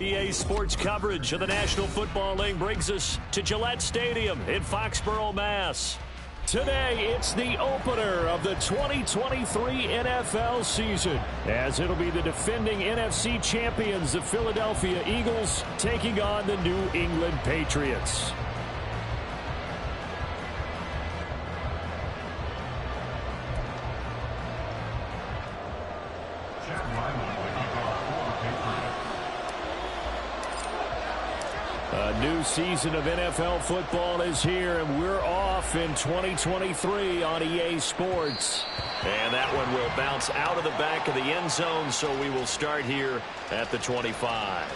EA Sports coverage of the National Football League brings us to Gillette Stadium in Foxborough, Mass. Today, it's the opener of the 2023 NFL season, as it'll be the defending NFC champions, the Philadelphia Eagles, taking on the New England Patriots. A new season of NFL football is here, and we're off in 2023 on EA Sports. And that one will bounce out of the back of the end zone, so we will start here at the 25.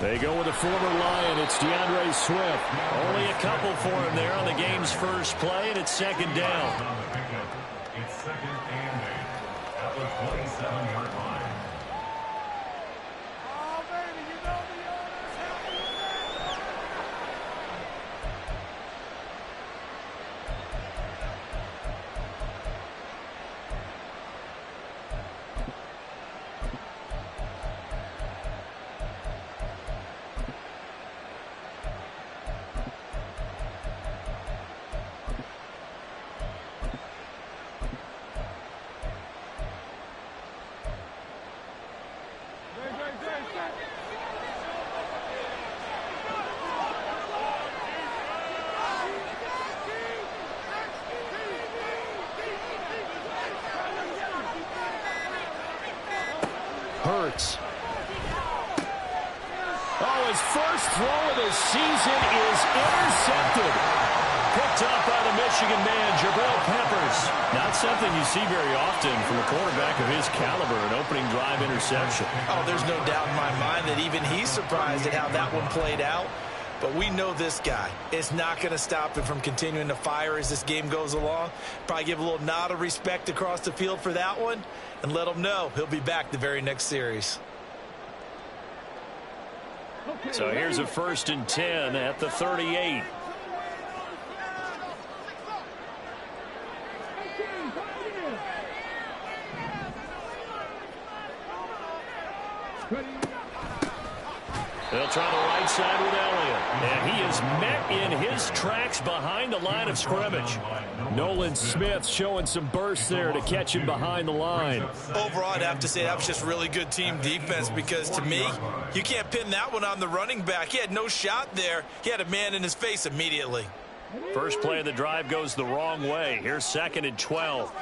They go with a former Lion. It's DeAndre Swift. Only a couple for him there on the game's first play, and it's second down. It's second and 8 at the 27-yard line. Hurts. Oh, his first throw of the season is intercepted. Picked up by the Michigan man, Jabril Peppers. Not something you see very often from a quarterback of his caliber, an opening drive interception. Oh, there's no doubt in my mind that even he's surprised at how that one played out. But we know this guy. It's not going to stop him from continuing to fire as this game goes along. Probably give a little nod of respect across the field for that one and let him know he'll be back the very next series. So here's a 1st and 10 at the 38. They'll try the right side with Elliott. And he is met in his tracks behind the line of scrimmage. Nolan Smith showing some burst there to catch him behind the line. Overall, I'd have to say that was just really good team defense because, to me, you can't pin that one on the running back. He had no shot there. He had a man in his face immediately. First play of the drive goes the wrong way. Here's 2nd and 12.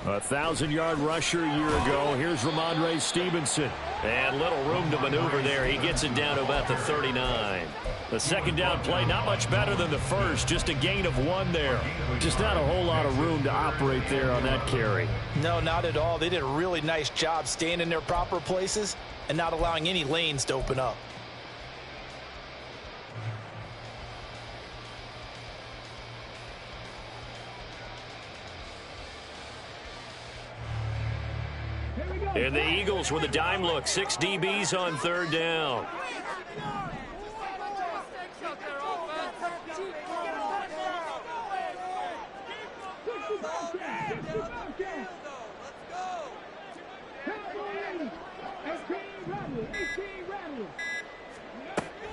A 1,000-yard rusher a year ago. Here's Ramondre Stevenson. And little room to maneuver there. He gets it down to about the 39. The second down play, not much better than the first. Just a gain of 1 there. Just not a whole lot of room to operate there on that carry. No, not at all. They did a really nice job staying in their proper places and not allowing any lanes to open up. And the Eagles with a dime look. 6 DBs on 3rd down.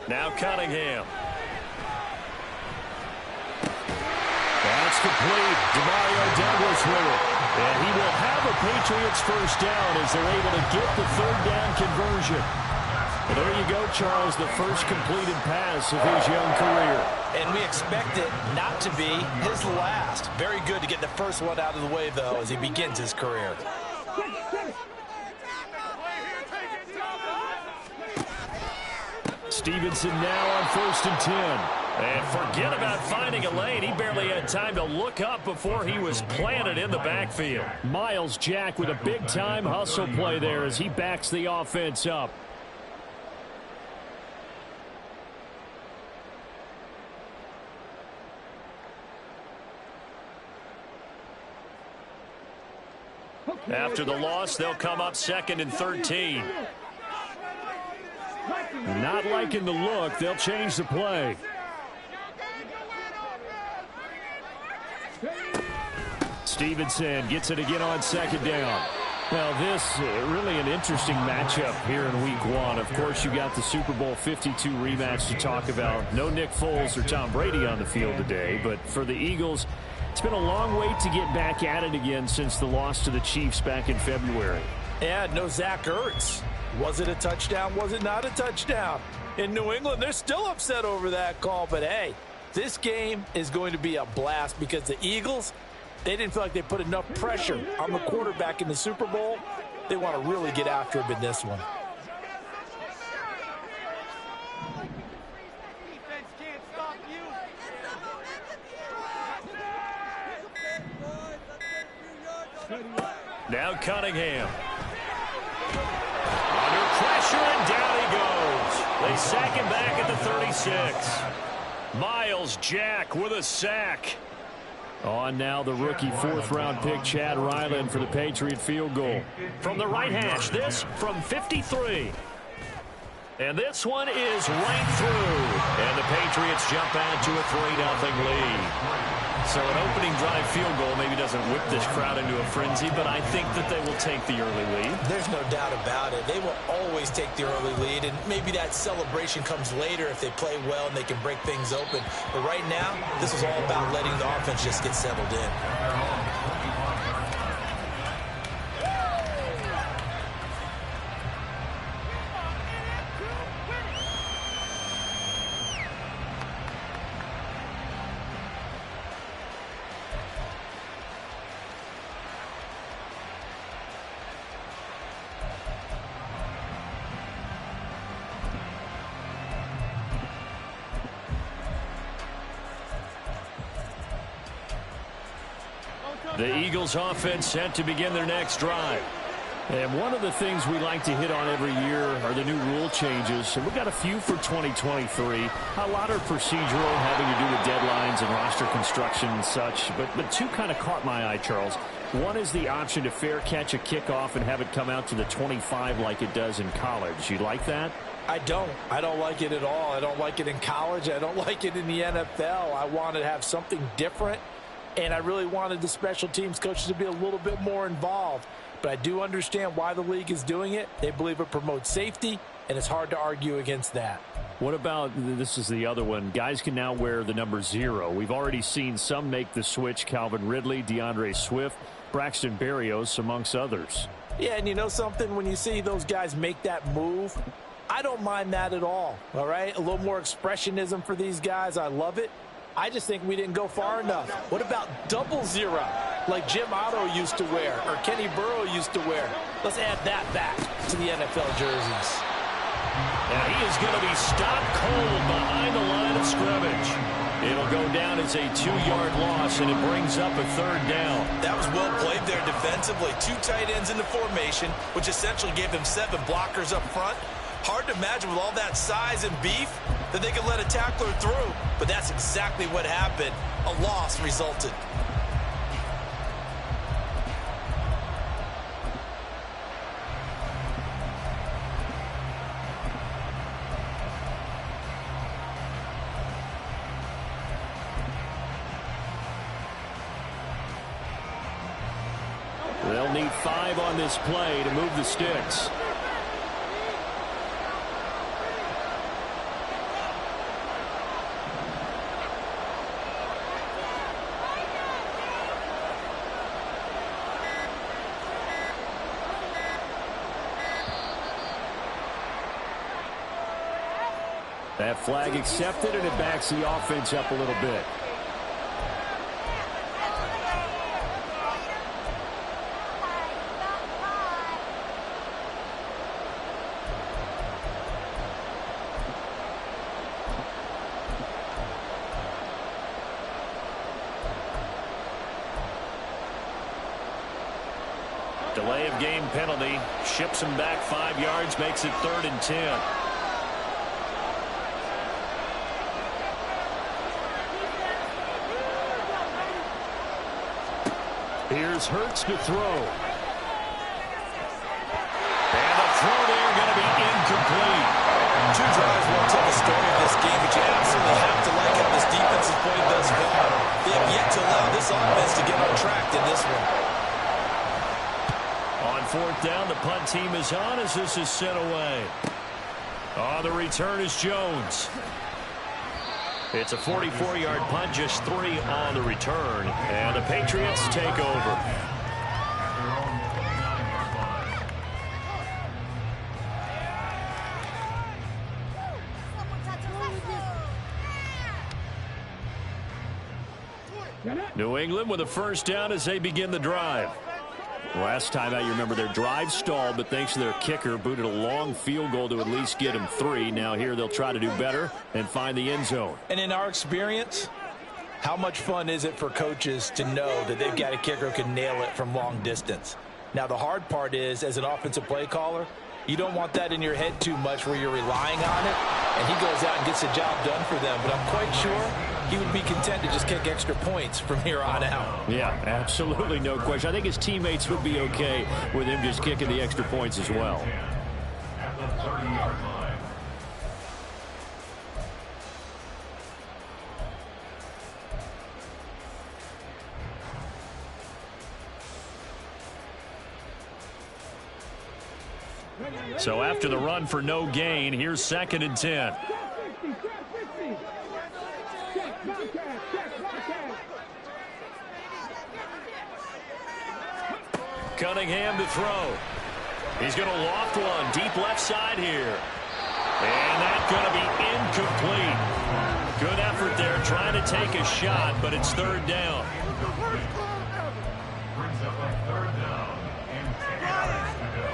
Now Cunningham. That's complete. DeMario Douglas with it. And he will have a Patriots first down as they're able to get the 3rd down conversion. Well, there you go, Charles, the first completed pass of his young career. And we expect it not to be his last. Very good to get the first one out of the way, though, as he begins his career. Stevenson now on 1st and 10. And forget about finding a lane. He barely had time to look up before he was planted in the backfield. Miles Jack with a big-time hustle play there as he backs the offense up. After the loss, they'll come up 2nd and 13. Not liking the look. They'll change the play. Stevenson gets it again on 2nd down. Well, this really an interesting matchup here in Week 1. Of course, you got the Super Bowl 52 rematch to talk about. No Nick Foles or Tom Brady on the field today, but for the Eagles, it's been a long wait to get back at it again since the loss to the Chiefs back in February. And no Zach Ertz. Was it a touchdown? Was it not a touchdown? In New England, they're still upset over that call. But, hey, this game is going to be a blast because the Eagles, they didn't feel like they put enough pressure on the quarterback in the Super Bowl. They want to really get after him in this one. Now Cunningham. Under pressure, and down he goes. They sack him back at the 36. Miles Jack with a sack. On now the rookie 4th-round pick Chad Ryland for the Patriot field goal. From the right hash, this from 53. And this one is right through. And the Patriots jump out to a 3-0 lead. So an opening drive field goal maybe doesn't whip this crowd into a frenzy, but I think that they will take the early lead. There's no doubt about it. They will always take the early lead, and maybe that celebration comes later if they play well and they can break things open. But right now, this is all about letting the offense just get settled in. The Eagles offense set to begin their next drive. And one of the things we like to hit on every year are the new rule changes. And we've got a few for 2023. A lot are procedural, having to do with deadlines and roster construction and such. But two kind of caught my eye, Charles. One is the option to fair catch a kickoff and have it come out to the 25 like it does in college. You like that? I don't like it at all. I don't like it in college. I don't like it in the NFL. I want to have something different. And I really wanted the special teams coaches to be a little bit more involved. But I do understand why the league is doing it. They believe it promotes safety, and it's hard to argue against that. What about, this is the other one, guys can now wear the number 0. We've already seen some make the switch, Calvin Ridley, DeAndre Swift, Braxton Berrios, amongst others. Yeah, and you know something? When you see those guys make that move, I don't mind that at all right? A little more expressionism for these guys. I love it. I just think we didn't go far enough. What about 00, like Jim Otto used to wear or Kenny Burrow used to wear? Let's add that back to the NFL jerseys. And he is going to be stopped cold behind the line of scrimmage. It'll go down as a 2-yard loss, and it brings up a 3rd down. That was well played there defensively. 2 tight ends in the formation, which essentially gave them 7 blockers up front. Hard to imagine with all that size and beef that they could let a tackler through. But that's exactly what happened. A loss resulted. They'll need 5 on this play to move the sticks. That flag accepted, and it backs the offense up a little bit. Delay of game penalty ships him back 5 yards, makes it 3rd and 10. Here's Hurts to throw. And the throw there going to be incomplete. 2 drives won't tell the story of this game, but you absolutely have to like how this defense has played thus far. They have yet to allow this offense to get on track in this one. On 4th down, the punt team is on as this is sent away. On the return is Jones. It's a 44-yard punt, just 3 on the return, and the Patriots take over. New England with a 1st down as they begin the drive. Last time out, you remember their drive stalled, but thanks to their kicker, booted a long field goal to at least get them 3. Now here they'll try to do better and find the end zone. And in our experience, how much fun is it for coaches to know that they've got a kicker who can nail it from long distance? Now the hard part is, as an offensive play caller, you don't want that in your head too much where you're relying on it, and he goes out and gets the job done for them. But I'm quite sure he would be content to just kick extra points from here on out. Yeah, absolutely no question. I think his teammates would be okay with him just kicking the extra points as well. At the 30-yard line. So after the run for no gain, here's 2nd and 10. Cunningham to throw. He's going to loft one deep left side here. And that's going to be incomplete. Good effort there trying to take a shot, but it's 3rd down. Brings up a 3rd down and 10 yards to go.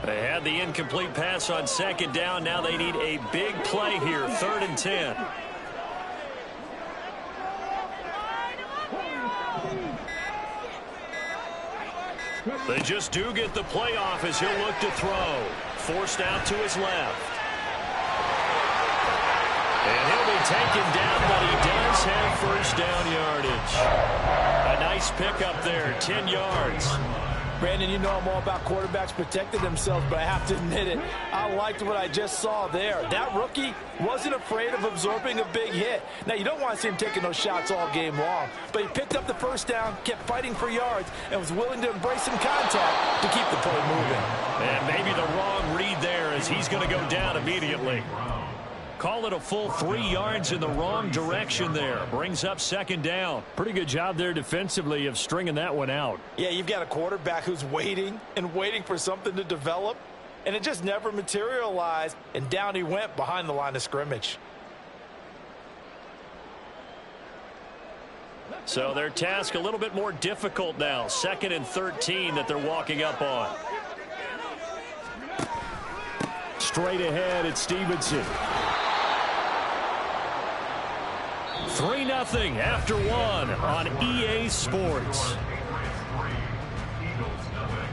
They had the incomplete pass on 2nd down. Now they need a big play here. 3rd and 10. They just do get the playoff as he'll look to throw. Forced out to his left. And he'll be taken down, but he does have 1st down yardage. A nice pickup there, 10 yards. Brandon, you know I'm all about quarterbacks protecting themselves, but I have to admit it, I liked what I just saw there. That rookie wasn't afraid of absorbing a big hit. Now, you don't want to see him taking those shots all game long, but he picked up the 1st down, kept fighting for yards, and was willing to embrace some contact to keep the play moving. And maybe the wrong read there as he's going to go down immediately. Call it a full 3 yards in the wrong direction there. Brings up 2nd down. Pretty good job there defensively of stringing that one out. Yeah, you've got a quarterback who's waiting and waiting for something to develop, and it just never materialized, and down he went behind the line of scrimmage. So their task a little bit more difficult now. 2nd and 13 that they're walking up on. Straight ahead, it's Stevenson. 3-0 after 1 on EA Sports. Eagles nothing.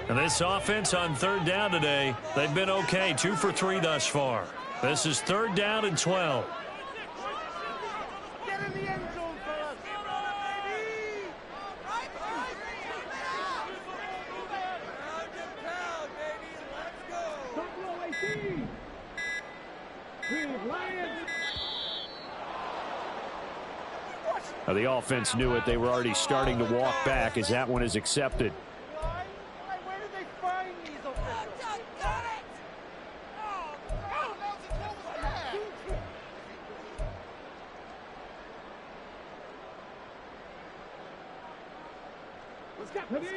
And this offense on 3rd down today, they've been okay. 2 for 3 thus far. This is 3rd down and 12. Get in the end zone for us. Baby. Now, the offense knew it. They were already starting to walk back as that one is accepted. Where did they find these officials?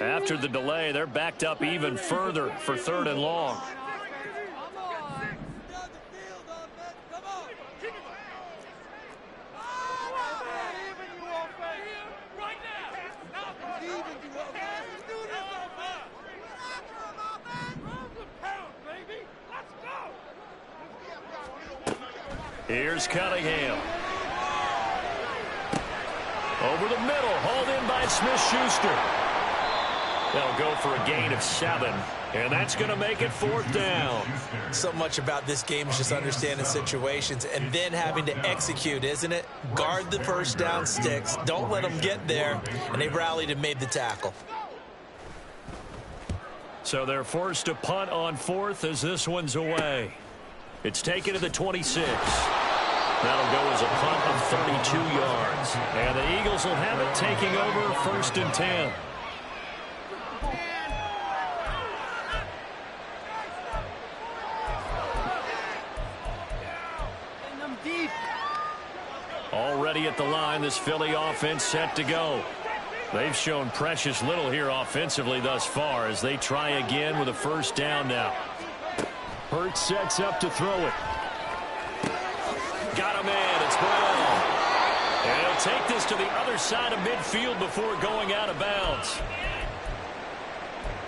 After the delay, they're backed up even further for 3rd and long. Here's Cunningham. Over the middle, hauled in by Smith-Schuster. They'll go for a gain of 7, and that's going to make it 4th down. So much about this game is just understanding situations and then having to execute, isn't it? Guard the first down sticks. Don't let them get there, and they rallied and made the tackle. So they're forced to punt on 4th as this one's away. It's taken to the 26. That'll go as a punt of 32 yards. And the Eagles will have it taking over 1st and 10. Already at the line, this Philly offense set to go. They've shown precious little here offensively thus far as they try again with a 1st down now. Hurts sets up to throw it. Got him in. It's Brown. And he'll take this to the other side of midfield before going out of bounds.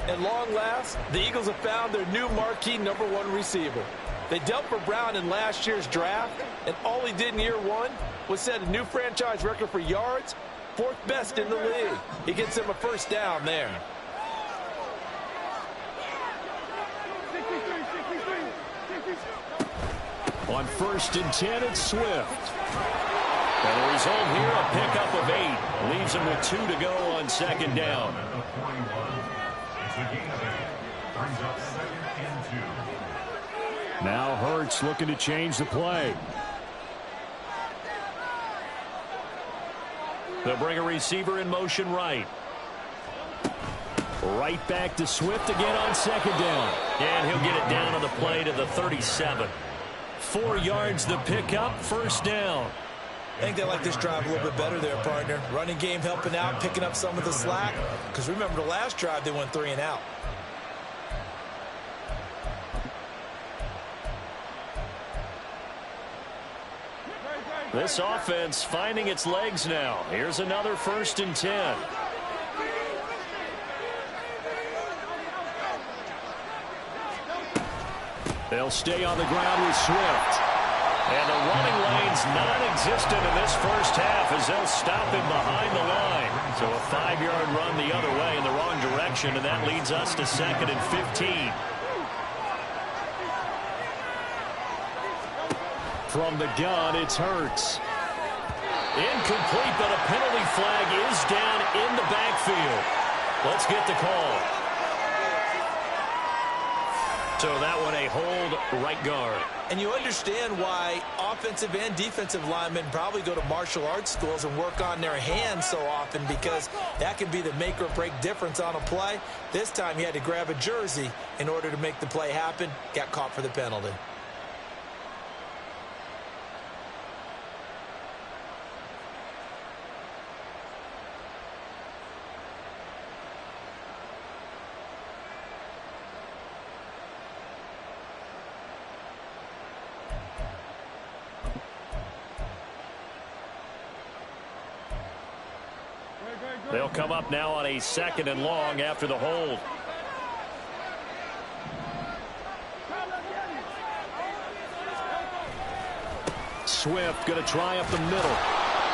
At long last, the Eagles have found their new marquee #1 receiver. They dealt for Brown in last year's draft, and all he did in year 1 was set a new franchise record for yards, 4th best in the league. He gets him a 1st down there. On 1st and 10, it's Swift. And the result here, a pickup of 8. Leaves him with 2 to go on 2nd down. Now Hurts looking to change the play. They'll bring a receiver in motion right. Right back to Swift again on 2nd down. And he'll get it down on the play to the 37. 4 yards the pickup, 1st down. I think they like this drive a little bit better there, partner. Running game helping out, picking up some of the slack. Because remember the last drive, they went 3 and out. This offense finding its legs now. Here's another 1st and 10. They'll stay on the ground with Swift. And the running lane's non-existent in this 1st half as they'll stop him behind the line. So a 5-yard run the other way in the wrong direction, and that leads us to 2nd and 15. From the gun, it's Hurts. Incomplete, but a penalty flag is down in the backfield. Let's get the call. So that one a hold right guard. And you understand why offensive and defensive linemen probably go to martial arts schools and work on their hands so often, because that can be the make or break difference on a play. This time he had to grab a jersey in order to make the play happen. Got caught for the penalty. They'll come up now on a 2nd and long after the hold. Swift going to try up the middle.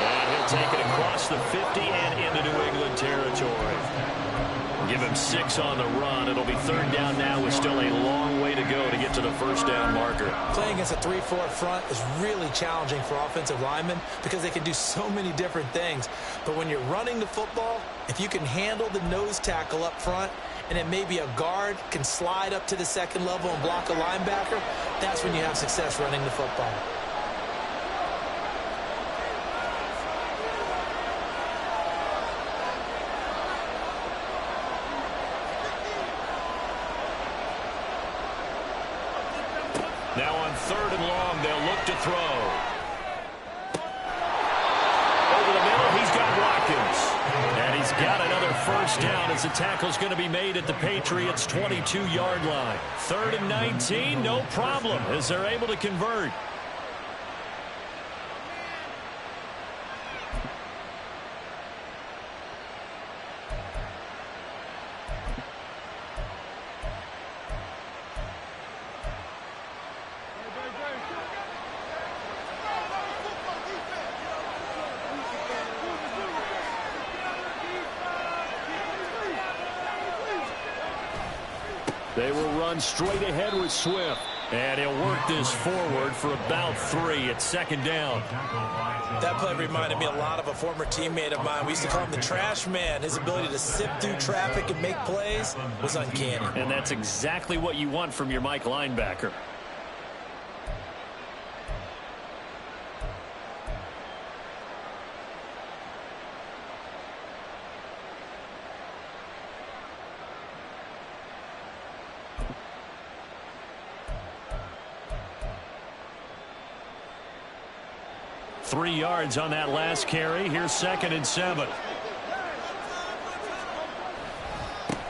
And he'll take it across the 50 and into New England territory. Give him 6 on the run. It'll be 3rd down now with still a long way to go to get to the 1st down marker. Playing against a 3-4 front is really challenging for offensive linemen because they can do so many different things. But when you're running the football, if you can handle the nose tackle up front, and then maybe a guard can slide up to the 2nd level and block a linebacker, that's when you have success running the football. Now on 3rd and long, they'll look to throw. Over the middle, he's got Watkins. And he's got another first down as the tackle's going to be made at the Patriots' 22-yard line. 3rd and 19, no problem, as they're able to convert. They will run straight ahead with Swift. And he'll work this forward for about 3 at 2nd down. That play reminded me a lot of a former teammate of mine. We used to call him the trash man. His ability to sift through traffic and make plays was uncanny. And that's exactly what you want from your Mike linebacker. Three yards on that last carry. Here's 2nd and 7.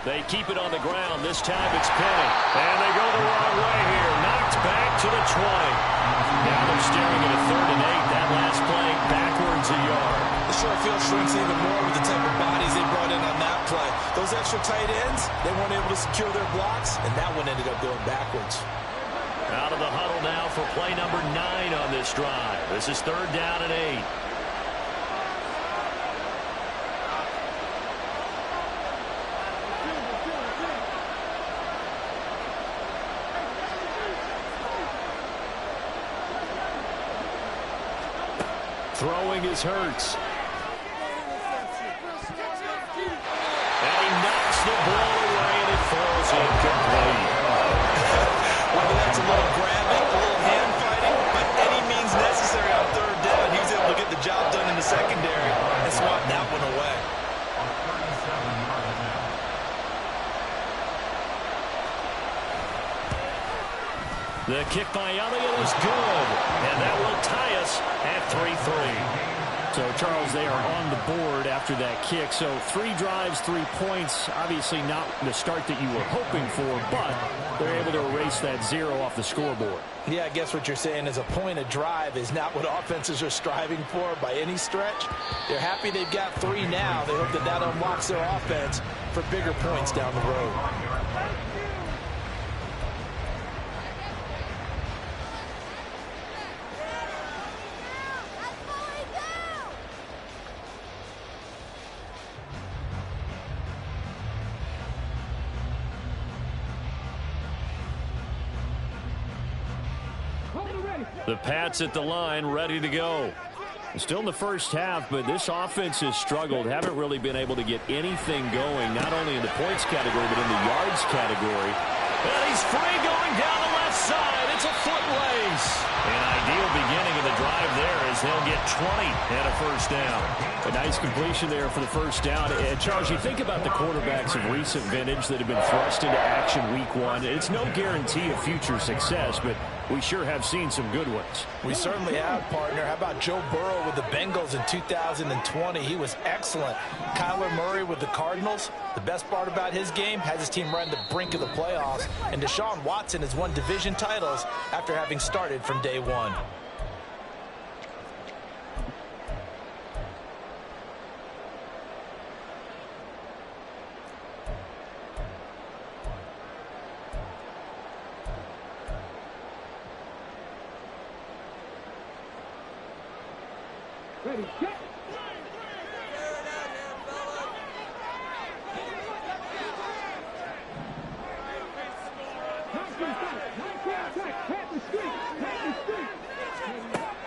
They keep it on the ground. This time it's Penny. And they go the wrong way here. Knocked back to the 20. Now they're staring at a 3rd and 8. That last play backwards a yard. The short field shrinks even more with the type of bodies they brought in on that play. Those extra tight ends, they weren't able to secure their blocks, and that one ended up going backwards. Out of the huddle now for play number 9 on this drive. This is 3rd down and 8. Throwing is Hurts. And he knocks the ball away and it falls incomplete. Whether that's a little grabbing, a little hand fighting, by any means necessary on 3rd down, he was able to get the job done in the secondary and swat that one away. The kick by Elliott is good, and that will tie us at 3-3. So, Charles, they are on the board after that kick. So 3 drives, 3 points. Obviously not the start that you were hoping for, but they're able to erase that 0 off the scoreboard. Yeah, I guess what you're saying is a point a drive is not what offenses are striving for by any stretch. They're happy they've got 3 now. They hope that that unlocks their offense for bigger points down the road. The Pats at the line, ready to go. Still in the first half, but this offense has struggled. Haven't really been able to get anything going, not only in the points category, but in the yards category. And he's free going down the left side. It's a foot race. An ideal beginning of the drive there as they'll get 20 and a first down. A nice completion there for the first down. And Charles, you think about the quarterbacks of recent vintage that have been thrust into action week 1. It's no guarantee of future success, but we sure have seen some good ones. We certainly have, partner. How about Joe Burrow with the Bengals in 2020? He was excellent. Kyler Murray with the Cardinals. The best part about his game, has his team right on the brink of the playoffs. And Deshaun Watson has won division titles after having started from day 1. Ready, get.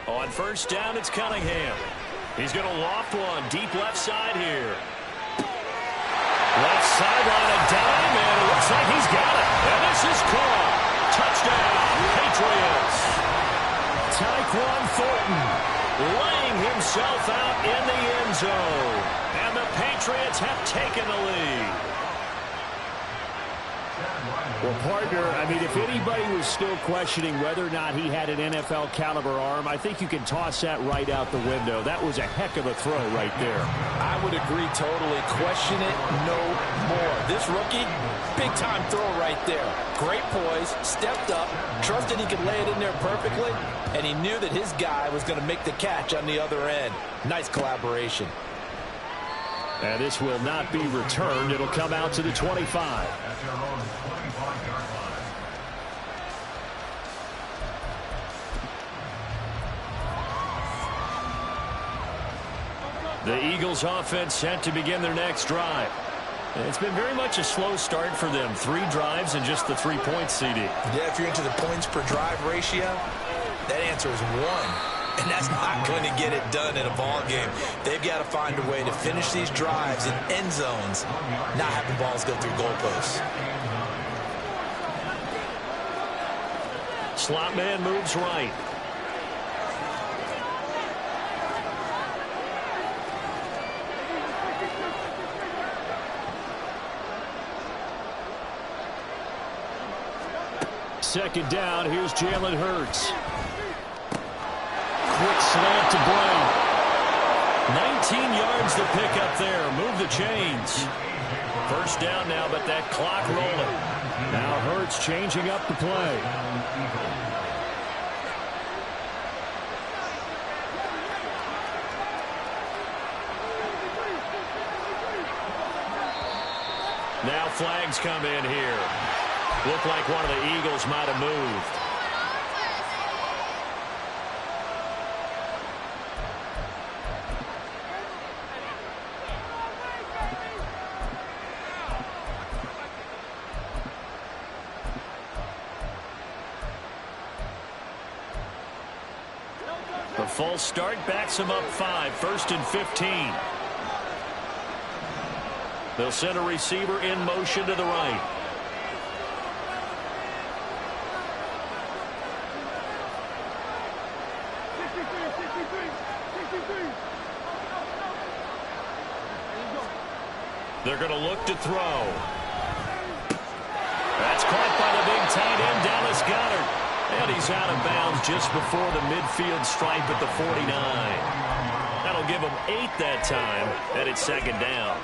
On first down, it's Cunningham. He's going to loft one deep left side here. Left sideline, a dime, and it looks like he's got it. And this is caught. Touchdown, Patriots. Tyquan Thornton laying himself out in the end zone. And the Patriots have taken the lead. Well, partner, I mean, if anybody was still questioning whether or not he had an NFL caliber arm, I think you can toss that right out the window. That was a heck of a throw right there. I would agree totally. Question it no more. This rookie, big-time throw right there. Great poise, stepped up, trusted he could lay it in there perfectly, and he knew that his guy was going to make the catch on the other end. Nice collaboration. And this will not be returned. It'll come out to the 25. At their own 25-yard line. The Eagles offense set to begin their next drive. It's been very much a slow start for them. 3 drives and just the 3 points, CD. Yeah, if you're into the points per drive ratio, that answer is 1. And that's not going to get it done in a ball game. They've got to find a way to finish these drives in end zones, not having balls go through goalposts. Slot man moves right. Second down, here's Jalen Hurts. Quick slant to Brown. 19 yards to pick up there. Move the chains. First down now, but that clock rolling. Now Hurts changing up the play. Now flags come in here. Looked like one of the Eagles might have moved. The false start backs him up 5, 1st and 15. They'll send a receiver in motion to the right. They're going to look to throw. That's caught by the big tight end, Dallas Goedert. And he's out of bounds just before the midfield stripe at the 49. That'll give him 8 that time, and it's second down.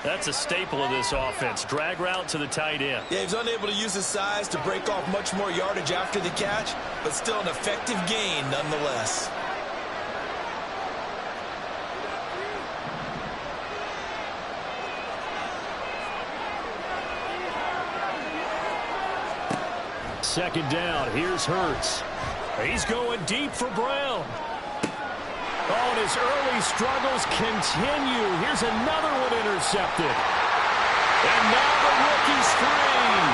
That's a staple of this offense. Drag route to the tight end. Yeah, he's unable to use his size to break off much more yardage after the catch, but still an effective gain nonetheless. Second down, here's Hurts. He's going deep for Brown. Oh, and his early struggles continue. Here's another one intercepted. And now the rookie's free.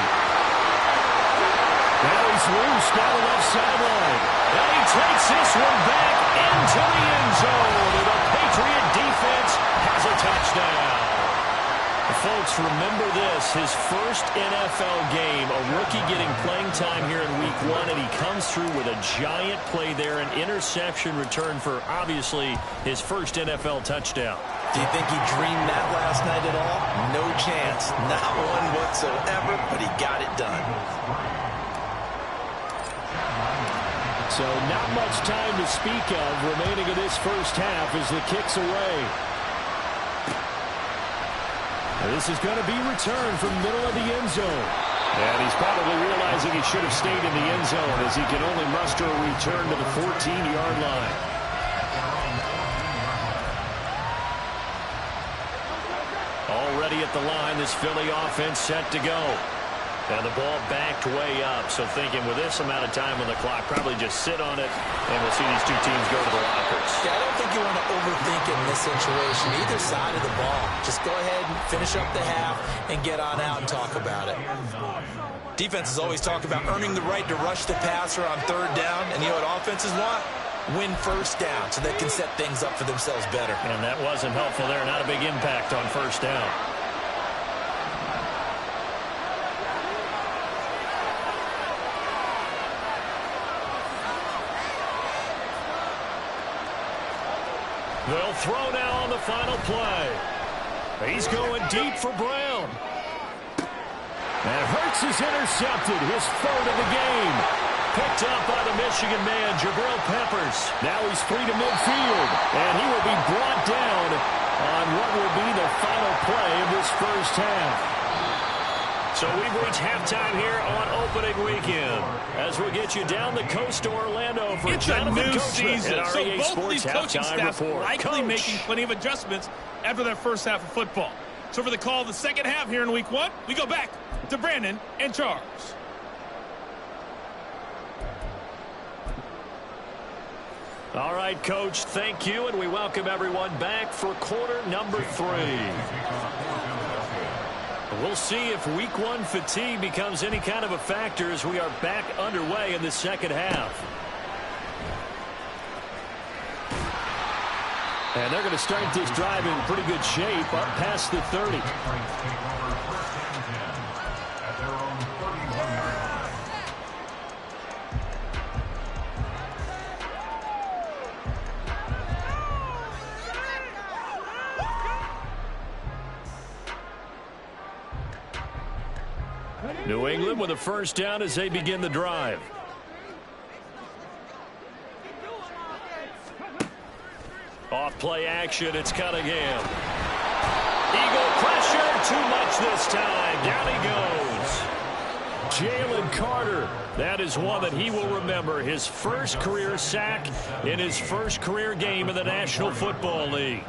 Now he's loose down the left sideline. And he takes this one back into the end zone. And the Patriot defense has a touchdown. Folks, remember this, his first NFL game, a rookie getting playing time here in week 1, and he comes through with a giant play there, an interception return for, obviously, his first NFL touchdown. Do you think he dreamed that last night at all? No chance. Not one whatsoever, but he got it done. So not much time to speak of remaining in this first half as the kick's away. This is going to be returned from middle of the end zone. And he's probably realizing he should have stayed in the end zone as he can only muster a return to the 14-yard line. Already at the line, this Philly offense set to go. And the ball backed way up, so thinking with this amount of time on the clock, probably just sit on it, and we'll see these two teams go to the lockers. Yeah, I don't think you want to overthink it in this situation. Either side of the ball. Just go ahead and finish up the half and get on out and talk about it. Defenses always talk about earning the right to rush the passer on third down, and you know what offenses want? Win first down so they can set things up for themselves better. And that wasn't helpful there. Not a big impact on first down. They'll throw now on the final play. He's going deep for Brown. And Hurts This is intercepted. His third of the game. Picked up by the Michigan man, Jabril Peppers. Now he's free to midfield. And he will be brought down on what will be the final play of this first half. So we've reached halftime here on opening weekend. As we'll get you down the coast to Orlando for Jonathan a new Coachman season. at So REA both Sports these coaching halftime staffs report. likely Coach. making plenty of adjustments after their first half of football. So for the call of the second half here in week one, we go back to Brandon and Charles. All right, Coach, thank you, and we welcome everyone back for quarter number 3. We'll see if week one fatigue becomes any kind of a factor as we are back underway in the second half. And they're going to start this drive in pretty good shape up past the 30. New England with a first down as they begin the drive. Off play action, it's Cunningham. Eagle pressure, too much this time. Down he goes. Jalen Carter. That is one that he will remember. His first career sack in his first career game in the National Football League.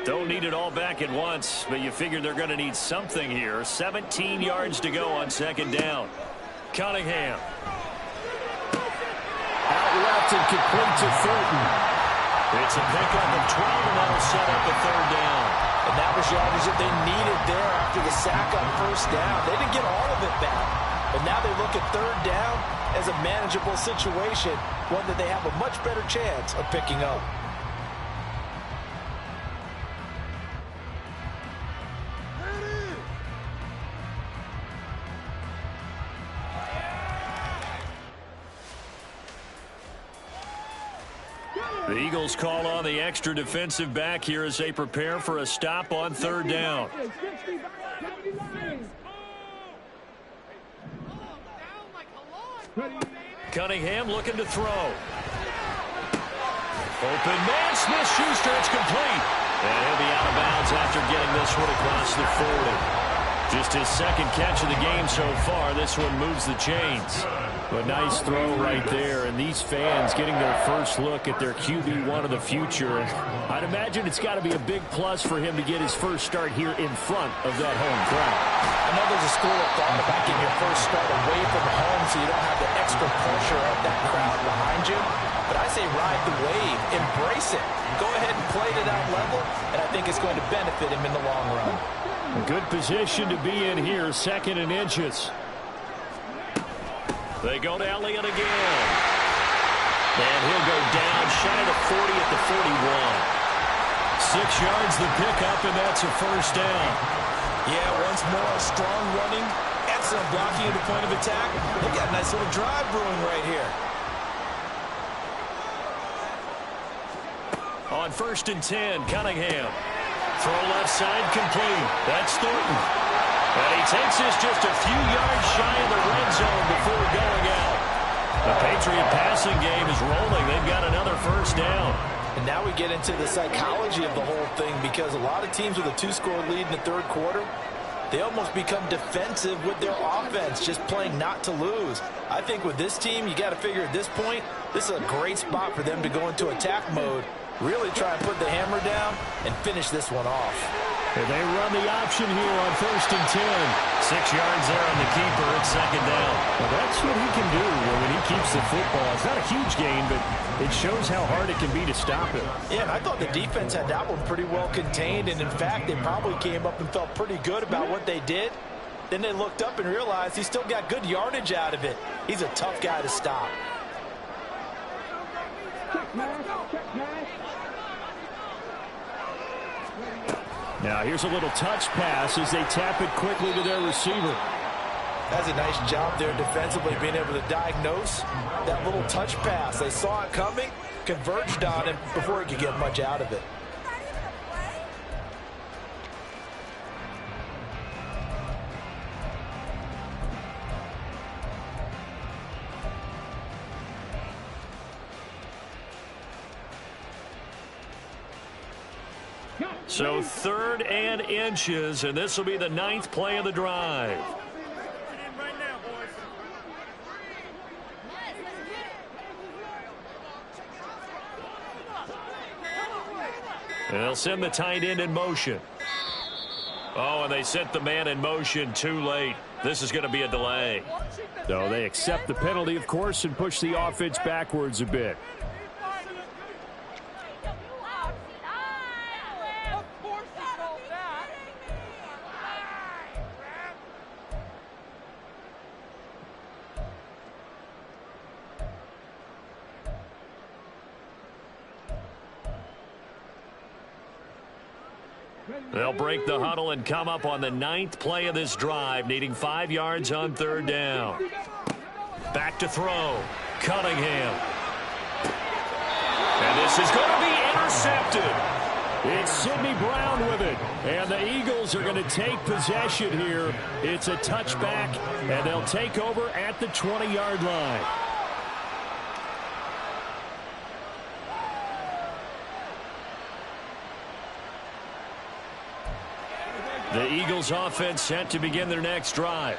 Don't need it all back at once, but you figure they're going to need something here. 17 yards to go on second down. Cunningham. Out left and complete to Thornton. It's a pickup of 12, and that'll set up a third down. And that was yardage that they needed there after the sack on first down. They didn't get all of it back, but now they look at third down as a manageable situation, one that they have a much better chance of picking up. The Eagles call on the extra defensive back here as they prepare for a stop on third down. Cunningham looking to throw. Open man, Smith-Schuster, it's complete. And he'll be out of bounds after getting this one across the 40. Just his second catch of the game so far. This one moves the chains. A nice throw right there, and these fans getting their first look at their QB1 of the future. I'd imagine it's got to be a big plus for him to get his first start here in front of that home crowd. I know there's a school of thought about getting your first start away from home so you don't have the extra pressure of that crowd behind you. But I say ride the wave, embrace it. Go ahead and play to that level, and I think it's going to benefit him in the long run. A good position to be in here, second and inches. They go to Elliott again. And he'll go down shy of the 40 at the 41. 6 yards the pickup, and that's a first down. Yeah, once more, strong running, excellent blocking at the point of attack. Look at a nice little drive brewing right here. On 1st and 10, Cunningham. Throw left side complete. That's Thornton. And he takes this just a few yards shy of the red zone before going out. The Patriot passing game is rolling. They've got another first down. And now we get into the psychology of the whole thing, because a lot of teams with a 2-score lead in the third quarter, they almost become defensive with their offense, just playing not to lose. I think with this team, you got to figure at this point, this is a great spot for them to go into attack mode, really try and put the hammer down and finish this one off. And they run the option here on 1st and 10. 6 yards there on the keeper. It's second down. Well, that's what he can do when he keeps the football. It's not a huge gain, but it shows how hard it can be to stop him. Yeah, and I thought the defense had that one pretty well contained, and in fact, they probably came up and felt pretty good about what they did. Then they looked up and realized he still got good yardage out of it. He's a tough guy to stop. Now here's a little touch pass as they tap it quickly to their receiver. That's a nice job there defensively, being able to diagnose that little touch pass. They saw it coming, converged on him before he could get much out of it. So 3rd and inches, and this will be the 9th play of the drive. They'll send the tight end in motion. Oh, and they sent the man in motion too late. This is going to be a delay. So they accept the penalty, of course, and push the offense backwards a bit. They'll break the huddle and come up on the 9th play of this drive, needing 5 yards on 3rd down. Back to throw. Cunningham. And this is going to be intercepted. It's Sidney Brown with it. And the Eagles are going to take possession here. It's a touchback, and they'll take over at the 20-yard line. The Eagles offense set to begin their next drive.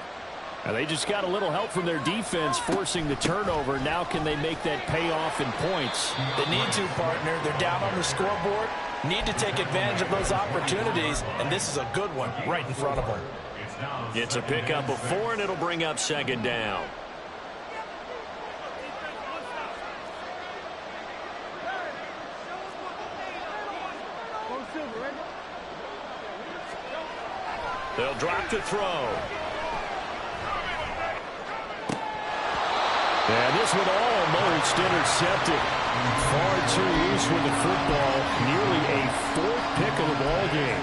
And they just got a little help from their defense forcing the turnover. Now can they make that pay off in points? They need to, partner. They're down on the scoreboard. Need to take advantage of those opportunities. And this is a good one right in front of them. It's a pickup of 4, and it'll bring up 2nd down. They'll drop to throw. And this one almost intercepted. Far too loose with the football. Nearly a 4th pick of the ball game.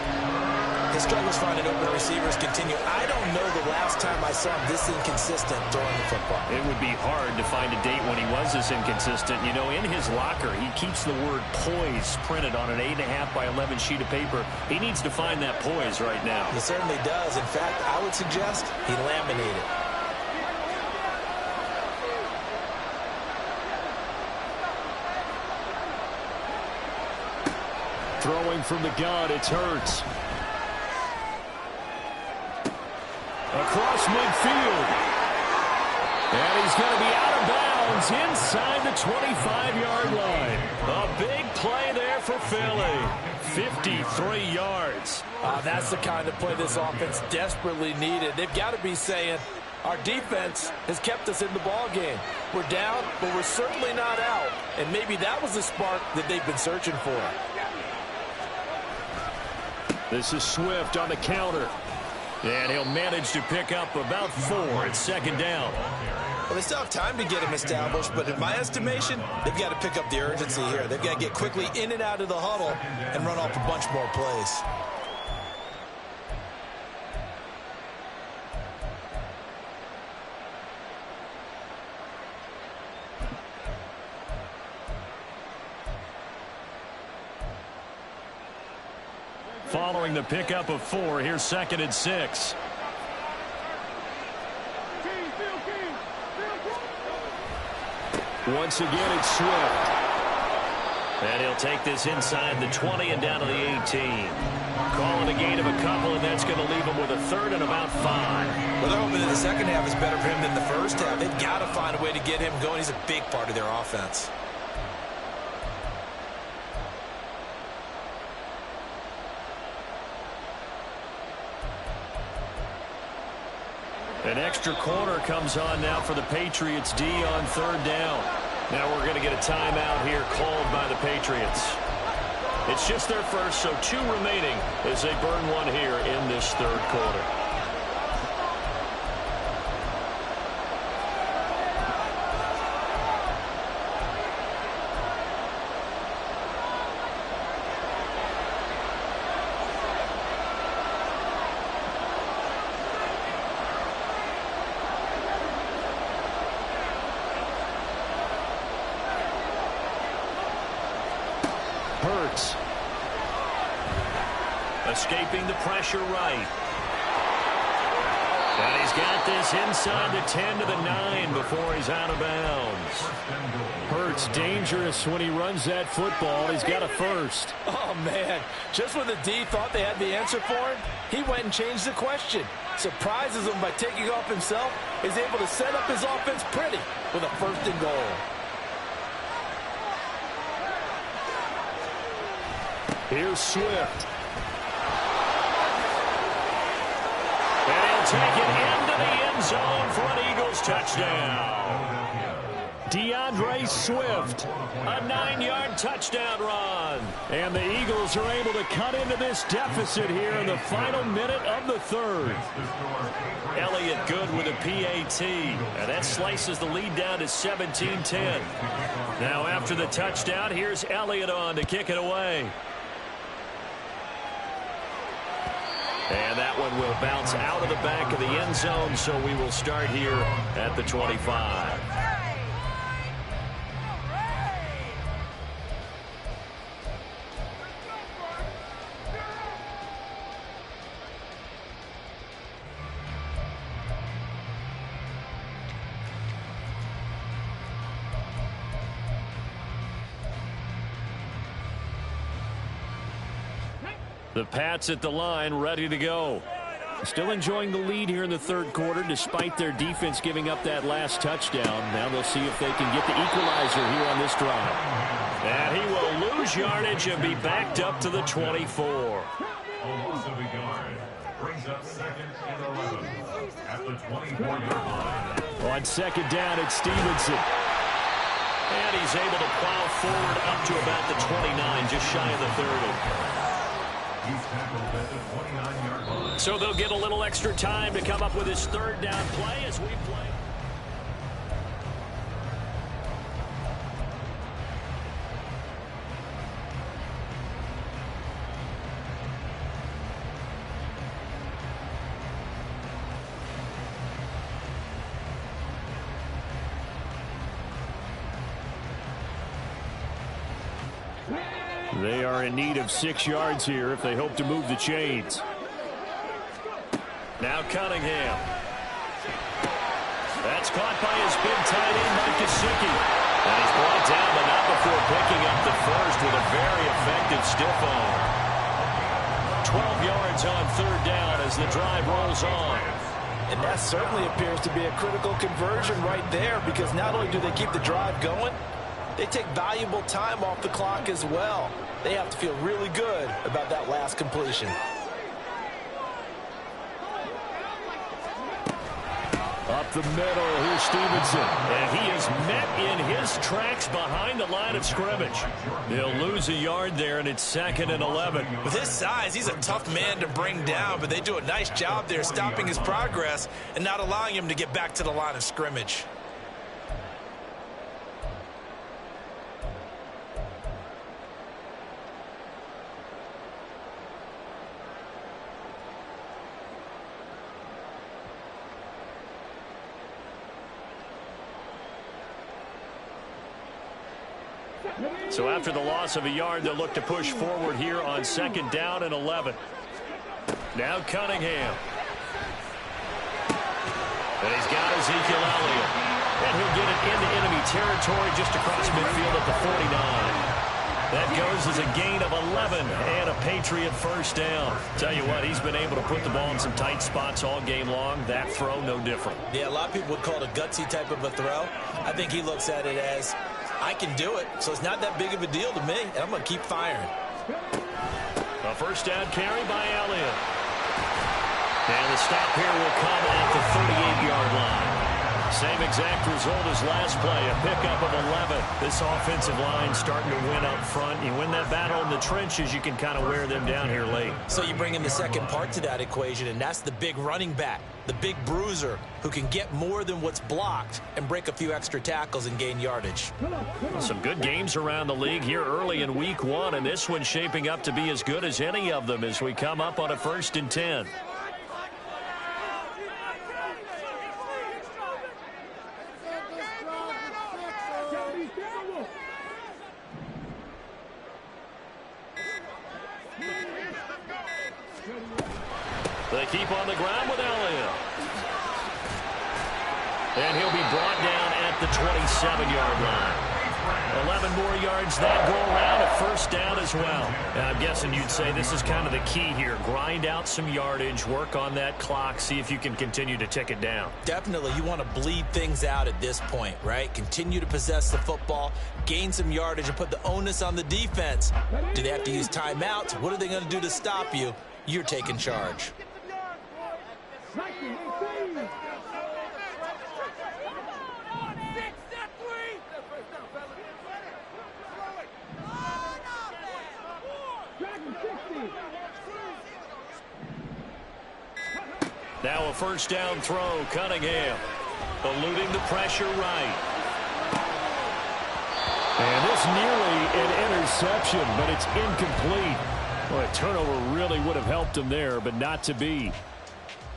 His struggles finding open receivers continue. I don't know the last time I saw him this inconsistent throwing the football. It would be hard to find a date when he was this inconsistent. You know, in his locker, he keeps the word poise printed on an 8.5 by 11 sheet of paper. He needs to find that poise right now. He certainly does. In fact, I would suggest he laminated. Throwing from the gun, it's Hurts. Across midfield. And he's going to be out of bounds inside the 25-yard line. A big play there for Philly. 53 yards. That's the kind of play this offense desperately needed. They've got to be saying, our defense has kept us in the ball game. We're down, but we're certainly not out. And maybe that was the spark that they've been searching for. This is Swift on the counter. And he'll manage to pick up about 4 at 2nd down. Well, they still have time to get him established, but in my estimation, they've got to pick up the urgency here. They've got to get quickly in and out of the huddle and run off a bunch more plays. Following the pickup of 4, here's 2nd and 6. Once again, it's Swift. And he'll take this inside the 20 and down to the 18. Calling a gain of a couple, and that's going to leave him with a 3rd and about 5. Well, they're hoping that the second half is better for him than the first half. They've got to find a way to get him going. He's a big part of their offense. An extra corner comes on now for the Patriots D on 3rd down. Now we're going to get a timeout here called by the Patriots. It's just their first, so 2 remaining as they burn 1 here in this 3rd quarter. Hurts. Escaping the pressure right. And he's got this inside the 10 to the 9 before he's out of bounds. Hurts dangerous when he runs that football. He's got a first. Oh, man. Just when the D thought they had the answer for him, he went and changed the question. Surprises him by taking off himself. Is able to set up his offense pretty with a 1st and goal. Here's Swift. And he'll take it into the end zone for an Eagles touchdown. DeAndre Swift, a 9-yard touchdown run. And the Eagles are able to cut into this deficit here in the final minute of the 3rd. Elliott good with a PAT. And that slices the lead down to 17-10. Now after the touchdown, here's Elliott on to kick it away. And that one will bounce out of the back of the end zone, so we will start here at the 25. The Pats at the line, ready to go. Still enjoying the lead here in the 3rd quarter, despite their defense giving up that last touchdown. Now they'll see if they can get the equalizer here on this drive. And he will lose yardage and be backed up to the 24. A loss of a yard. Brings up 2nd and 11 at the 24-yard line. On 2nd down, it's Stevenson. And he's able to plow forward up to about the 29, just shy of the 30. He's tackled at the 29-yard line. So they'll get a little extra time to come up with his 3rd down play as we play. They are in need of 6 yards here if they hope to move the chains. Now Cunningham. That's caught by his big tight end, Mike Gesicki. And he's brought down, but not before picking up the first with a very effective stiff arm. 12 yards on 3rd down as the drive rolls on. And that certainly appears to be a critical conversion right there, because not only do they keep the drive going, they take valuable time off the clock as well. They have to feel really good about that last completion. Up the middle, here's Stevenson. And he is met in his tracks behind the line of scrimmage. They'll lose a yard there, and it's 2nd and 11. With his size, he's a tough man to bring down, but they do a nice job there stopping his progress and not allowing him to get back to the line of scrimmage. So after the loss of a yard, they'll look to push forward here on 2nd down and 11. Now Cunningham. And he's got Ezekiel Elliott. And he'll get it into enemy territory just across midfield at the 49. That goes as a gain of 11 and a Patriot 1st down. Tell you what, he's been able to put the ball in some tight spots all game long. That throw, no different. Yeah, a lot of people would call it a gutsy type of a throw. I think he looks at it as, I can do it, so it's not that big of a deal to me, and I'm going to keep firing. A 1st down carry by Elliott. And the stop here will come at the 38-yard line. Same exact result as last play, a pickup of 11. This offensive line starting to win up front. You win that battle in the trenches, you can kind of wear them down here late. So you bring in the second part to that equation, and that's the big running back, the big bruiser, who can get more than what's blocked and break a few extra tackles and gain yardage. Some good games around the league here early in week 1, and this one's shaping up to be as good as any of them as we come up on a 1st and 10. They keep on the ground with Elliott. And he'll be brought down at the 27-yard line. 11 more yards that go around, a first down as well. And I'm guessing you'd say this is kind of the key here. Grind out some yardage, work on that clock, see if you can continue to tick it down. Definitely. You want to bleed things out at this point, right? Continue to possess the football, gain some yardage, and put the onus on the defense. Do they have to use timeouts? What are they going to do to stop you? You're taking charge. Now a first down throw, Cunningham. Eluding the pressure right. And this nearly an interception, but it's incomplete. Well, a turnover really would have helped them there, but not to be.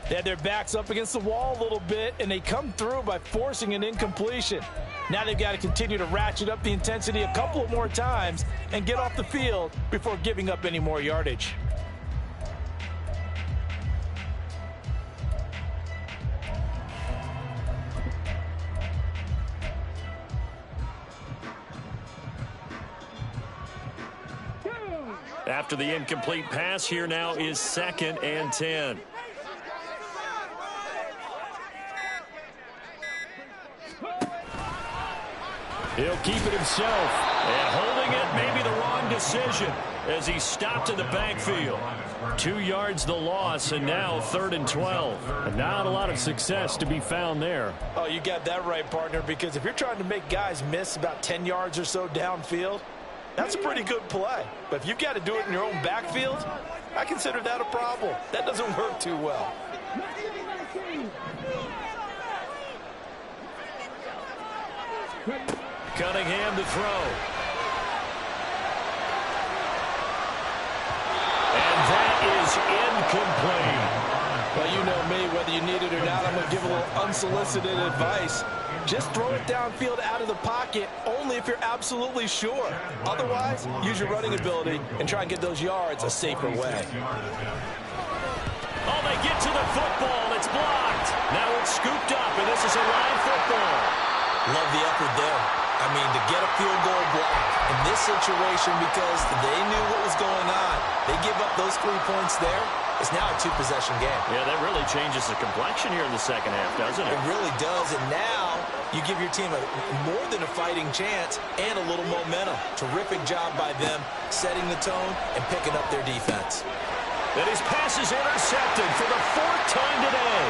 They had their backs up against the wall a little bit, and they come through by forcing an incompletion. Now they've got to continue to ratchet up the intensity a couple of more times and get off the field before giving up any more yardage. After the incomplete pass, here now is 2nd and 10. He'll keep it himself. And holding it, maybe the wrong decision as he stopped in the backfield. 2 yards the loss, and now 3rd and 12. Not a lot of success to be found there. Oh, you got that right, partner, because if you're trying to make guys miss about 10 yards or so downfield, that's a pretty good play. But if you've got to do it in your own backfield, I consider that a problem. That doesn't work too well. Cunningham to throw. And that is incomplete. Well, you know me, whether you need it or not, I'm going to give a little unsolicited advice. Just throw it downfield out of the pocket only if you're absolutely sure. Otherwise, use your running ability and try and get those yards a safer way. Oh, they get to the football. It's blocked. Now it's scooped up, and this is a live football. Love the effort there. I mean, to get a field goal block in this situation because they knew what was going on. They give up those 3 points there. It's now a 2-possession game. Yeah, that really changes the complexion here in the second half, doesn't it? It really does, and now you give your team more than a fighting chance and a little momentum. Terrific job by them setting the tone and picking up their defense. And his pass is intercepted for the 4th time today.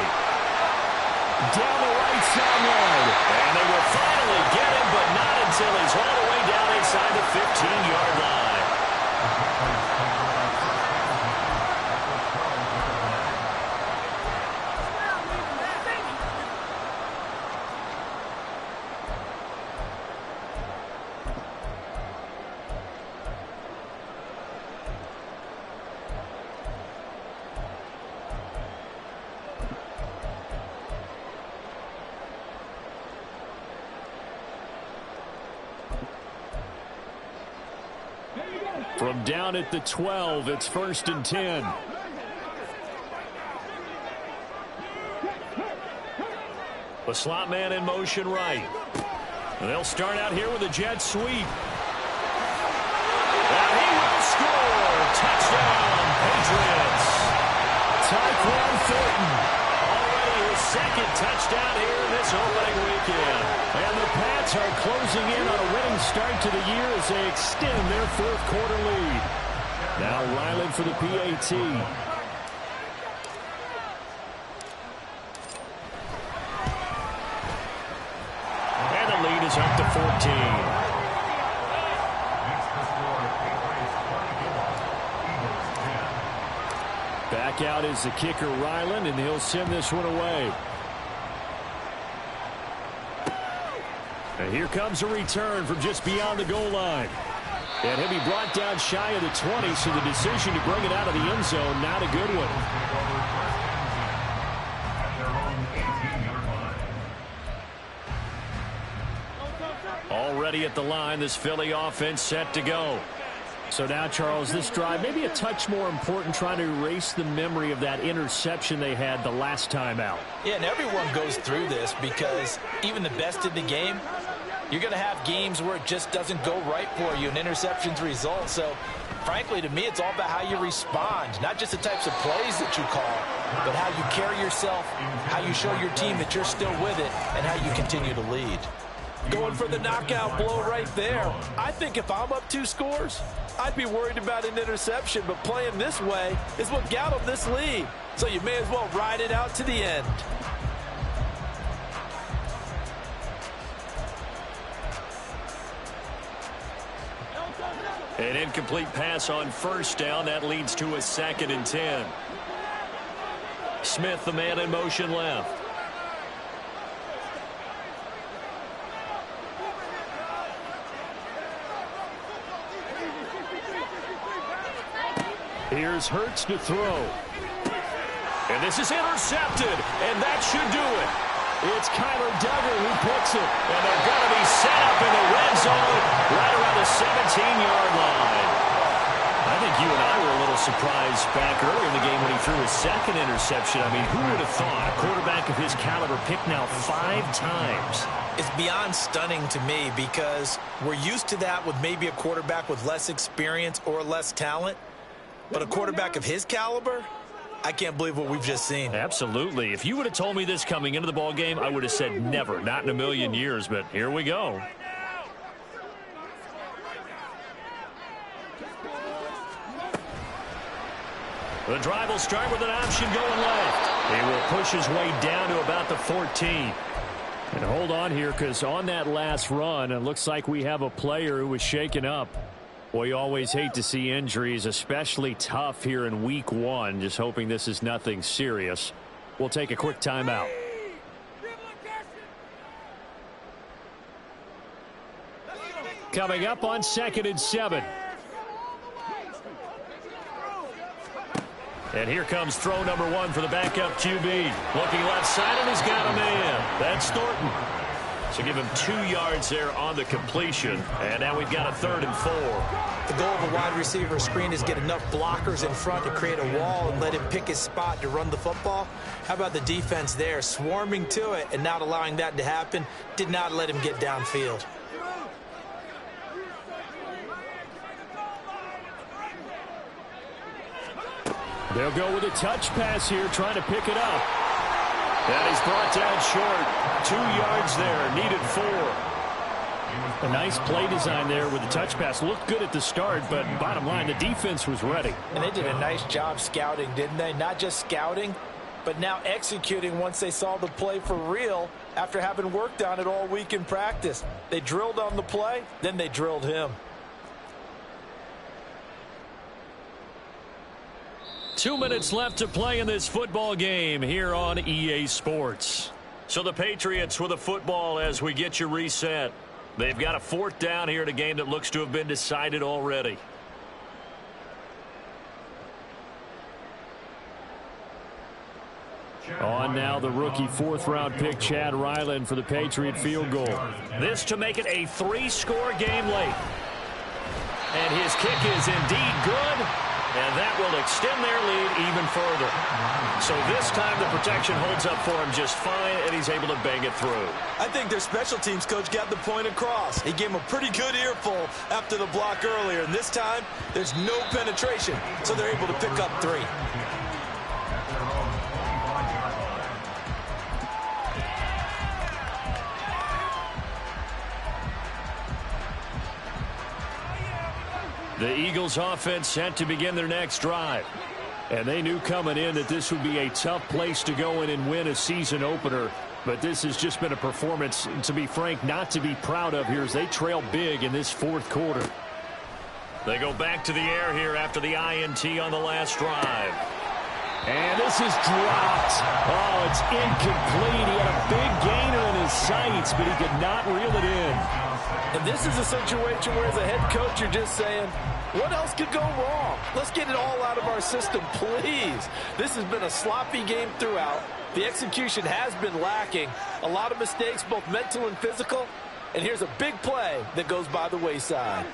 Down the right sideline. And they will finally get him, but not until he's all the way down inside the 15-yard line. From down at the 12, it's 1st and 10. The slot man in motion right. And they'll start out here with a jet sweep. And he will score. Touchdown, Patriots. Tyquan Thornton. Already his 2nd touchdown here this opening weekend. And the Pats are closing in on a winning start to the year as they extend their 4th quarter lead. Now Ryland for the PAT. And the lead is up to 14. Back out is the kicker, Ryland, and he'll send this one away. And here comes a return from just beyond the goal line. And he'll be brought down shy of the 20, so the decision to bring it out of the end zone, not a good one. Already at the line, this Philly offense set to go. So now, Charles, this drive maybe a touch more important, trying to erase the memory of that interception they had the last time out. Yeah, and everyone goes through this because even the best in the game, you're going to have games where it just doesn't go right for you and interceptions result. So, frankly, to me, it's all about how you respond, not just the types of plays that you call, but how you carry yourself, how you show your team that you're still with it, and how you continue to lead. Going for the knockout blow right there. I think if I'm up 2 scores, I'd be worried about an interception, but playing this way is what got them this lead. So you may as well ride it out to the end. An incomplete pass on first down. That leads to a 2nd and 10. Smith, the man in motion left. Here's Hurts to throw. And this is intercepted, and that should do it. It's Kyler Duggar who picks it, and they're going to be set up in the red zone right around the 17-yard line. I think you and I were a little surprised back earlier in the game when he threw his 2nd interception. I mean, who would have thought a quarterback of his caliber picked now 5 times? It's beyond stunning to me because we're used to that with maybe a quarterback with less experience or less talent. But a quarterback of his caliber, I can't believe what we've just seen. Absolutely. If you would have told me this coming into the ball game, I would have said never, not in a million years. But here we go. The drive will start with an option going left. He will push his way down to about the 14. And hold on here, because on that last run, it looks like we have a player who was shaken up. Well, you always hate to see injuries, especially tough here in week 1. Just hoping this is nothing serious. We'll take a quick timeout. Coming up on 2nd and 7. And here comes throw number 1 for the backup QB. Looking left side, and he's got a man. That's Thornton. So give him 2 yards there on the completion. And now we've got a 3rd and 4. The goal of a wide receiver screen is get enough blockers in front to create a wall and let him pick his spot to run the football. How about the defense there? Swarming to it and not allowing that to happen. Did not let him get downfield. They'll go with a touch pass here, trying to pick it up. And he's brought down short. 2 yards there, needed 4. A nice play design there with the touch pass. Looked good at the start, but bottom line, the defense was ready. And they did a nice job scouting, didn't they? Not just scouting, but now executing once they saw the play for real after having worked on it all week in practice. They drilled on the play, then they drilled him. 2 minutes left to play in this football game here on EA Sports. So the Patriots with a football as we get you reset. They've got a 4th down here in a game that looks to have been decided already. On now the rookie 4th-round pick Chad Ryland for the Patriot field goal. This to make it a 3-score game late. And his kick is indeed good. And that will extend their lead even further. So this time the protection holds up for him just fine, and he's able to bang it through. I think their special teams coach got the point across. He gave him a pretty good earful after the block earlier. And this time, there's no penetration, so they're able to pick up 3. The Eagles offense set to begin their next drive. And they knew coming in that this would be a tough place to go in and win a season opener. But this has just been a performance, to be frank, not to be proud of here as they trail big in this 4th quarter. They go back to the air here after the INT on the last drive. And this is dropped. Oh, it's incomplete. He had a big gainer in his sights, but he could not reel it in. And this is a situation where as a head coach you're just saying, what else could go wrong? Let's get it all out of our system, please. This has been a sloppy game throughout. The execution has been lacking. A lot of mistakes, both mental and physical. And here's a big play that goes by the wayside.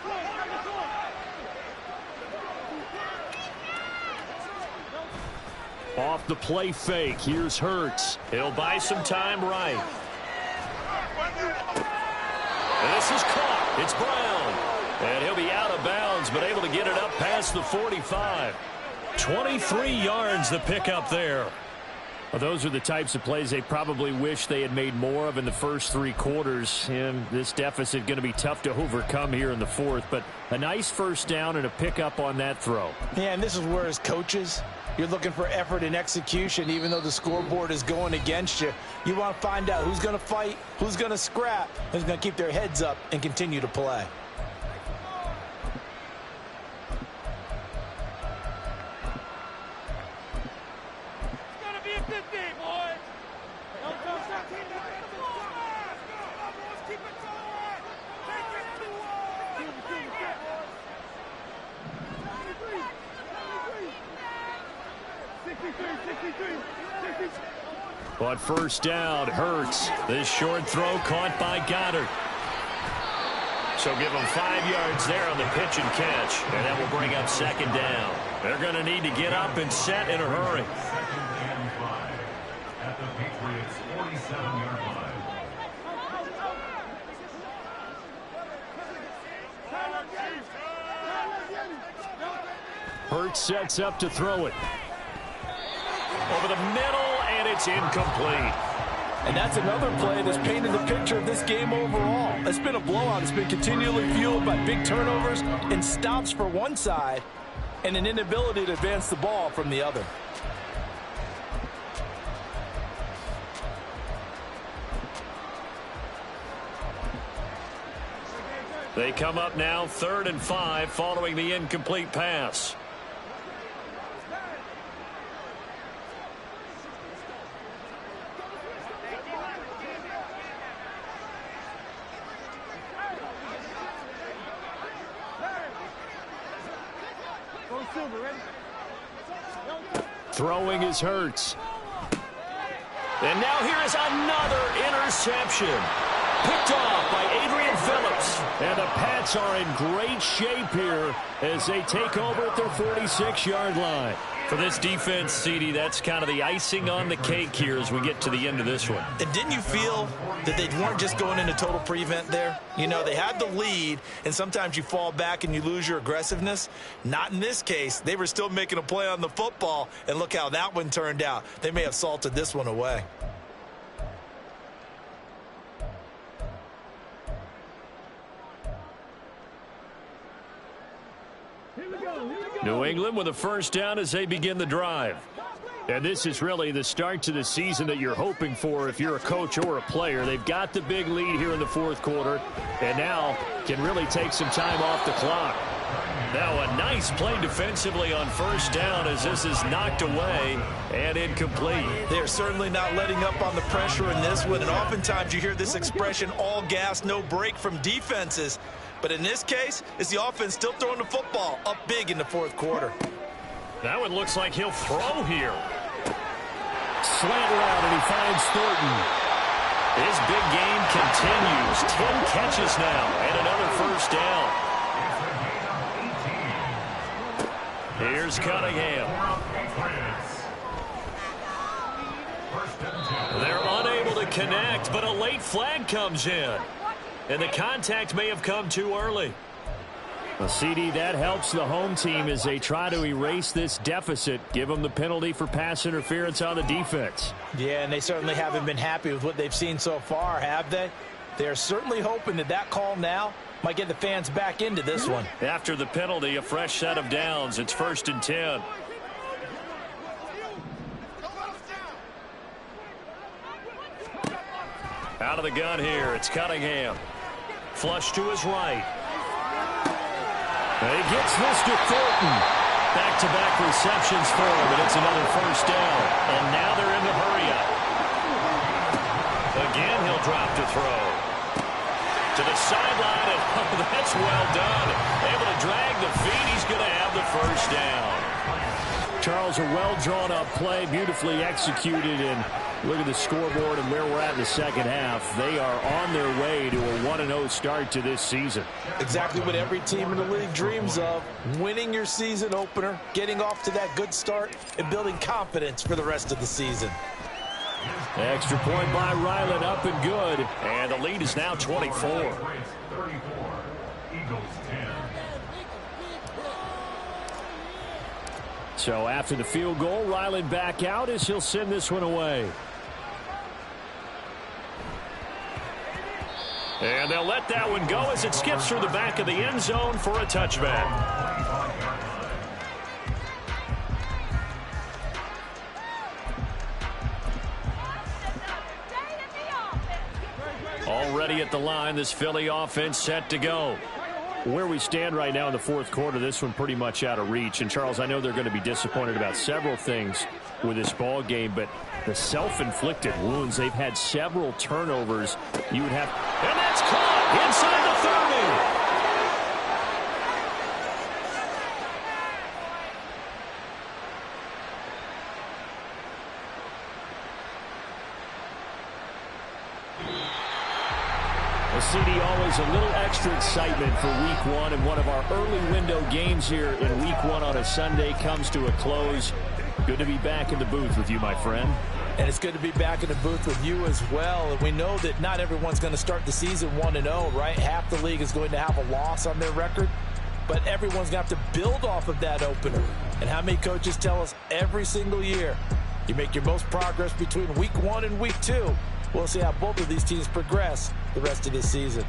Off the play fake, here's Hurts. He'll buy some time right. And this is caught. It's Brown. And he'll be out of bounds, but able to get it up past the 45. 23 yards the pickup there. Well, those are the types of plays they probably wish they had made more of in the first 3 quarters. And this deficit going to be tough to overcome here in the fourth. But a nice first down and a pickup on that throw. Yeah, and this is where, as coaches, you're looking for effort and execution. Even though the scoreboard is going against you, you want to find out who's going to fight, who's going to scrap, who's going to keep their heads up and continue to play. On first down, Hurts. This short throw caught by Goddard. So give them 5 yards there on the pitch and catch. And that will bring up second down. They're going to need to get up and set in a hurry. Second and 5 at the Patriots' 47-yard line. Hurts sets up to throw it. Over the middle, and it's incomplete. And that's another play that's painted the picture of this game overall. It's been a blowout. It's been continually fueled by big turnovers and stops for one side and an inability to advance the ball from the other. They come up now 3rd and 5 following the incomplete pass. Throwing is Hurts. And now here is another interception. Picked off by Adrian Phillips. And the Pats are in great shape here as they take over at their 46-yard line. For this defense, CD, that's kind of the icing on the cake here as we get to the end of this one. And didn't you feel that they weren't just going into total prevent there? You know, they had the lead, and sometimes you fall back and you lose your aggressiveness. Not in this case. They were still making a play on the football, and look how that one turned out. They may have salted this one away. New England with a first down as they begin the drive. And this is really the start to the season that you're hoping for if you're a coach or a player. They've got the big lead here in the fourth quarter and now can really take some time off the clock. Now a nice play defensively on first down as this is knocked away and incomplete. They're certainly not letting up on the pressure in this one, and oftentimes you hear this expression, all gas, no break from defenses. But in this case, it's the offense still throwing the football up big in the fourth quarter. That one looks like he'll throw here. Slant route, and he finds Thornton. His big game continues. 10 catches now, and another first down. Here's Cunningham. They're unable to connect, but a late flag comes in. And the contact may have come too early. Well, CD, that helps the home team as they try to erase this deficit. Give them the penalty for pass interference on the defense. Yeah, and they certainly haven't been happy with what they've seen so far, have they? They're certainly hoping that that call now might get the fans back into this one. After the penalty, a fresh set of downs. It's 1st and 10. Out of the gun here, it's Cunningham. Flush to his right. And he gets this to Thornton. Back-to-back receptions for him, and it's another first down. And now they're in the hurry-up. Again, he'll drop to throw. To the sideline, and oh, that's well done. Able to drag the feet. He's going to have the first down. Charles, a well-drawn-up play, beautifully executed, and look at the scoreboard and where we're at in the second half. They are on their way to a 1-0 start to this season. Exactly what every team in the league dreams of, winning your season opener, getting off to that good start, and building confidence for the rest of the season. Extra point by Ryland, up and good, and the lead is now 24. 34, Eagles 10. So after the field goal, Ryland back out as he'll send this one away. And they'll let that one go as it skips through the back of the end zone for a touchback. Already at the line, this Philly offense set to go. Where we stand right now in the fourth quarter, this one pretty much out of reach. And, Charles, I know they're going to be disappointed about several things with this ball game, but the self-inflicted wounds, they've had several turnovers. You would have, and that's caught inside the 30. CD, always a little extra excitement for week one, and one of our early window games here in week one on a Sunday comes to a close. Good to be back in the booth with you, my friend. And it's good to be back in the booth with you as well. And we know that not everyone's going to start the season 1-0, right? Half the league is going to have a loss on their record, but everyone's going to have to build off of that opener. And how many coaches tell us every single year, you make your most progress between week one and week two. We'll see how both of these teams progress the rest of this season.